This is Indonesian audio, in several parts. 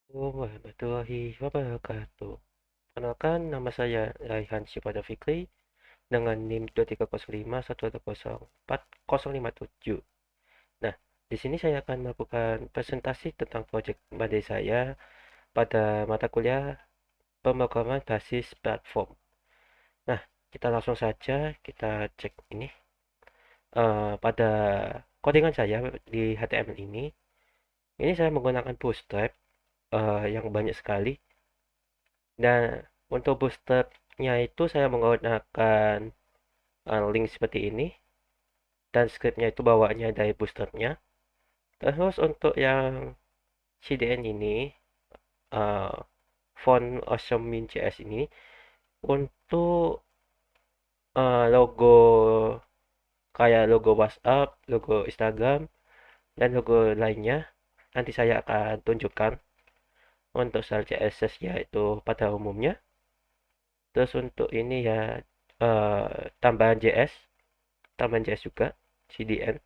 Assalamualaikum warahmatullahi wabarakatuh. Kenalkan, nama saya Raihan Syifada Fikri dengan NIM 230511040057. Nah, di sini saya akan melakukan presentasi tentang proyek badai saya pada mata kuliah pemrograman basis platform. Nah, kita langsung saja kita cek ini. Pada codingan saya di HTML ini saya menggunakan Bootstrap yang banyak sekali. Dan untuk boosternya itu saya menggunakan link seperti ini dan scriptnya itu bawaannya dari boosternya. Terus untuk yang CDN ini uh, font awesome min CS ini untuk logo kayak logo WhatsApp, logo Instagram, dan logo lainnya nanti saya akan tunjukkan untuk style CSS yaitu pada umumnya. Terus untuk ini ya tambahan JS juga CDN.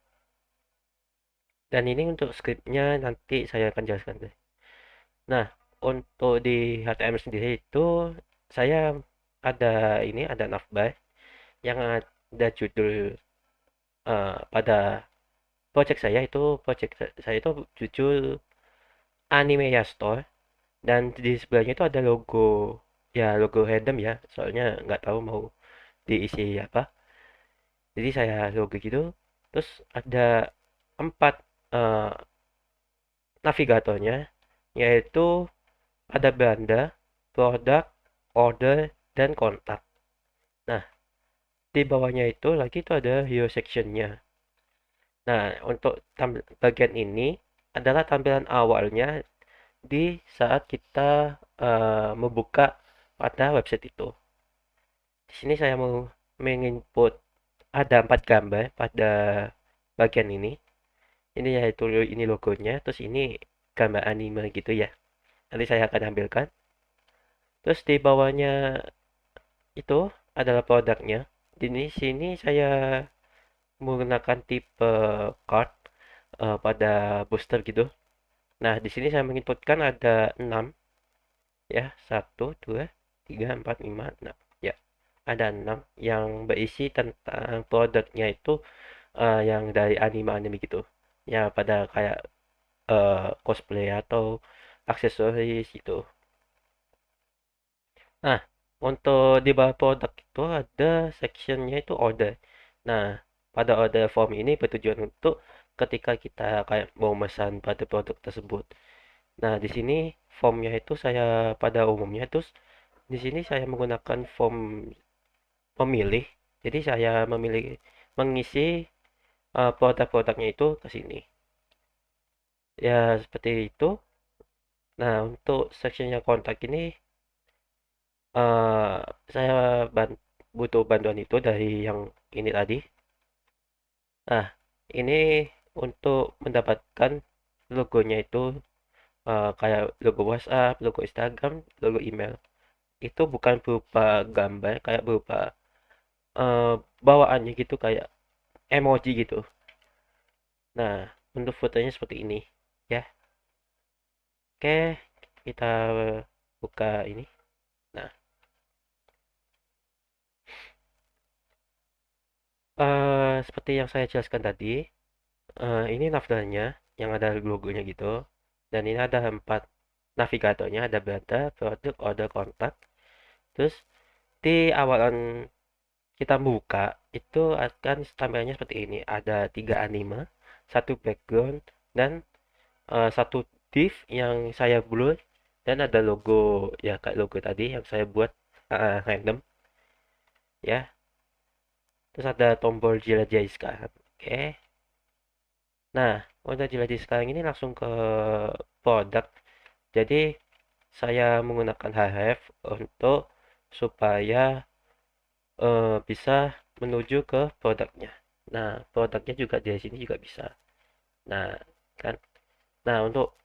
Dan ini untuk scriptnya nanti saya akan jelaskan deh. Nah, untuk di HTML sendiri itu saya ada navbar yang ada judul pada project saya itu saya itu judul Anime ya Store, dan di sebelahnya itu ada logo, ya logo random ya soalnya nggak tahu mau diisi apa, jadi saya logo gitu. Terus ada 4 eh, navigatornya, yaitu ada Belanda, produk, order, dan kontak. Nah, di bawahnya itu lagi itu ada hero sectionnya. Nah, untuk bagian ini adalah tampilan awalnya di saat kita membuka pada website itu. Di sini saya mau menginput ada 4 gambar pada bagian ini. Ini yaitu ini logonya, terus ini gambar anime gitu ya. Nanti saya akan ambilkan. Terus di bawahnya itu adalah produknya. Di sini saya menggunakan tipe card pada booster gitu. Nah, di sini saya menginputkan ada 6 ya. Satu, 2, 3, 4, 5, 6. Ya, ada 6 yang berisi tentang produknya itu yang dari anime-anime gitu. Ya, pada kayak cosplay atau aksesoris gitu. Nah, untuk di bawah produk itu ada sectionnya itu order. Nah, pada order form ini bertujuan untuk ketika kita kayak mau memesan pada produk tersebut. Nah, di sini formnya itu saya pada umumnya terus di sini saya menggunakan form memilih. Jadi saya memilih mengisi produk-produknya itu ke sini. Ya, seperti itu. Nah, untuk sectionnya kontak ini eh saya butuh bantuan itu dari yang ini tadi. Nah, ini untuk mendapatkan logonya itu kayak logo WhatsApp, logo Instagram, logo email. Itu bukan berupa gambar, kayak berupa eh, bawaannya gitu kayak emoji gitu. Nah, untuk fotonya seperti ini ya. Oke, kita buka ini. Nah, seperti yang saya jelaskan tadi, ini navigasinya yang ada logonya gitu. Dan ini ada 4 navigatornya, ada beranda, produk, order, kontak. Terus di awalan kita buka itu akan tampilannya seperti ini. Ada 3 anime, satu background, dan satu div yang saya blur, dan ada logo ya kayak logo tadi yang saya buat random ya. Terus ada tombol jelajah sekarang. Oke. Nah, untuk jelajah sekarang ini langsung ke produk. Jadi saya menggunakan href untuk supaya bisa menuju ke produknya. Nah, produknya juga di sini juga bisa. Nah, kan. Nah, untuk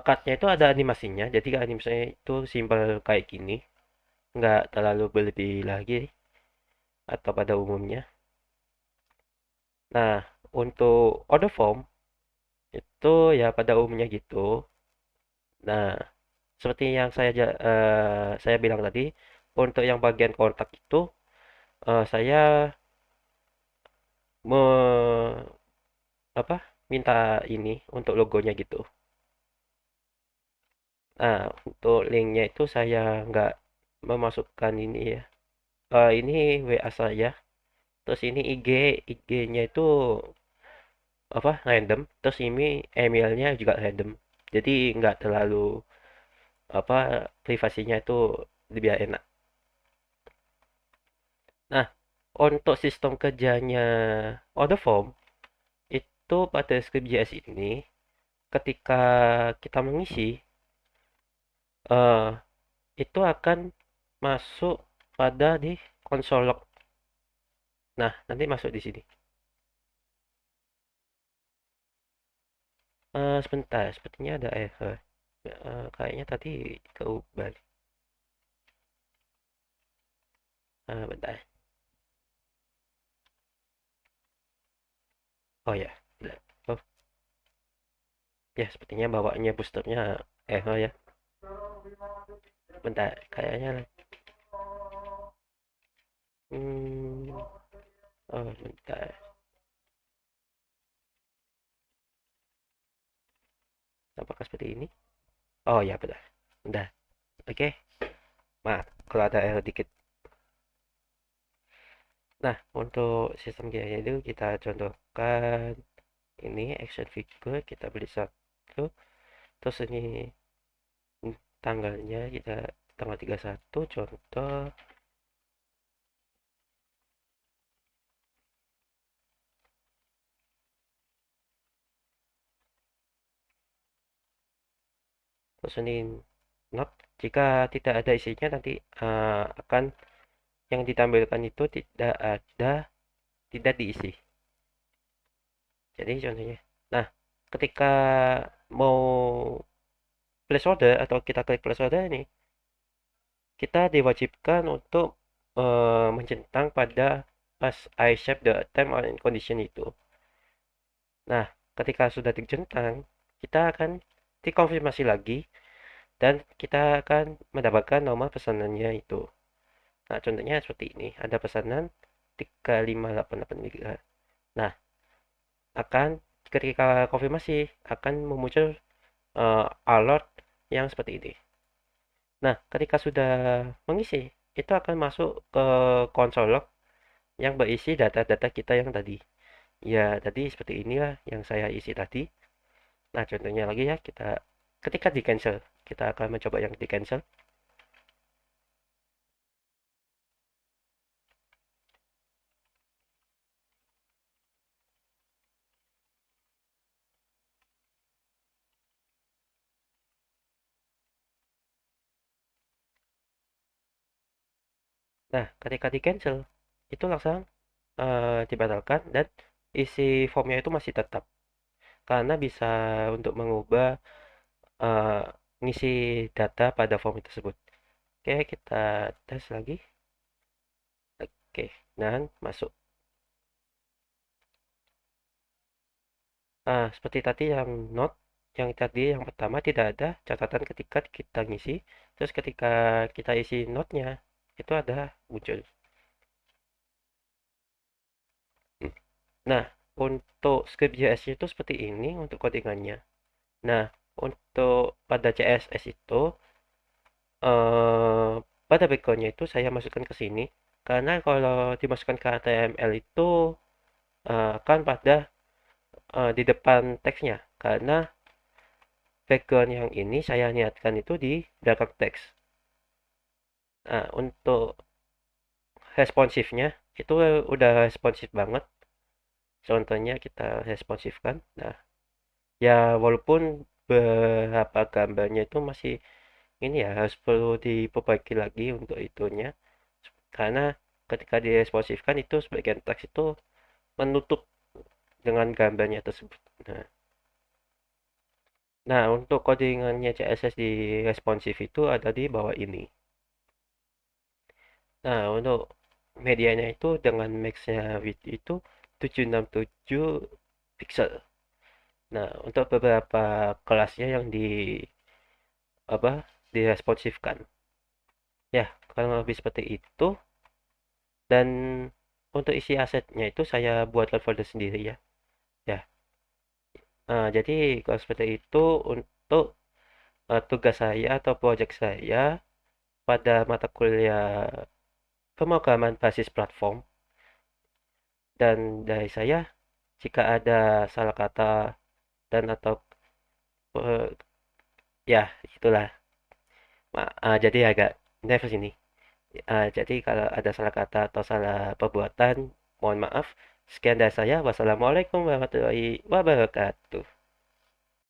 card-nya itu ada animasinya. Jadi animasinya itu simpel kayak gini, nggak terlalu berlebih lagi atau pada umumnya. Nah, untuk order form itu ya pada umumnya gitu. Nah, seperti yang saya bilang tadi, untuk yang bagian kontak itu saya me apa minta ini untuk logonya gitu. Nah, untuk linknya itu saya nggak memasukkan ini ya. Ini WA saya, terus ini IG-nya itu random, terus ini emailnya juga random. Jadi nggak terlalu privasinya itu lebih enak. Nah, untuk sistem kerjanya order form itu pada Script.js ini ketika kita mengisi eh, itu akan masuk pada di konsol log. Nah, nanti masuk di sini. Sebentar, sepertinya ada error. Kayaknya tadi keubah. Bentar. Oh ya, udah. Oh ya, sepertinya bawanya boosternya error ya. Bentar, kayaknya. Hmm, oh bentar. Apakah seperti ini? Oh ya, benar. Udah. Oke. Maaf kalau ada error dikit. Nah, untuk sistem gaya itu kita contohkan ini action figure kita beli satu, terus ini tanggalnya kita tanggal 31 contoh, terus ini not jika tidak ada isinya nanti akan yang ditampilkan itu tidak diisi. Jadi contohnya, nah ketika mau place order atau kita klik place order ini, kita diwajibkan untuk mencentang pada as I shape the time and condition itu. Nah, ketika sudah dicentang, kita akan dikonfirmasi lagi dan kita akan mendapatkan nomor pesanannya itu. Nah, contohnya seperti ini. Ada pesanan 3588 MB. Nah, akan ketika konfirmasi akan memuncul alert yang seperti ini. Nah, ketika sudah mengisi, itu akan masuk ke konsol log yang berisi data-data kita yang tadi. Ya, tadi seperti inilah yang saya isi tadi. Nah, contohnya lagi ya, kita ketika di cancel, kita akan mencoba yang di cancel. Nah, ketika di cancel, itu langsung dibatalkan dan isi formnya itu masih tetap. Karena bisa untuk mengubah eh, ngisi data pada form tersebut. Oke, kita tes lagi. Oke, dan masuk. Seperti tadi yang note, yang tadi yang pertama tidak ada catatan ketika kita ngisi, terus ketika kita isi note-nya, itu ada muncul. Hmm. Nah, untuk script JS itu seperti ini untuk codingannya. Nah, untuk pada CSS itu, pada background-nya itu saya masukkan ke sini, karena kalau dimasukkan ke HTML itu akan pada di depan teksnya, karena background yang ini saya niatkan itu di belakang teks. Nah, untuk responsifnya itu udah responsif banget. Contohnya kita responsifkan. Nah, ya walaupun beberapa gambarnya itu masih ini ya harus perlu diperbaiki lagi untuk itunya. Karena ketika diresponsifkan itu sebagian teks itu menutup dengan gambarnya tersebut. Nah, untuk codingannya CSS di responsif itu ada di bawah ini. Nah, untuk medianya itu dengan max-nya width itu 767 pixel. Nah, untuk beberapa kelasnya yang apa diresponsifkan. Ya, kurang lebih seperti itu. Dan untuk isi asetnya itu saya buatkan folder sendiri ya. Ya, jadi kalau seperti itu untuk tugas saya atau project saya pada mata kuliah pemrograman basis platform. Dan dari saya, jika ada salah kata dan atau eh, ya itulah, jadi agak nervous ini. Jadi kalau ada salah kata atau salah perbuatan, mohon maaf. Sekian dari saya. Wassalamualaikum warahmatullahi wabarakatuh.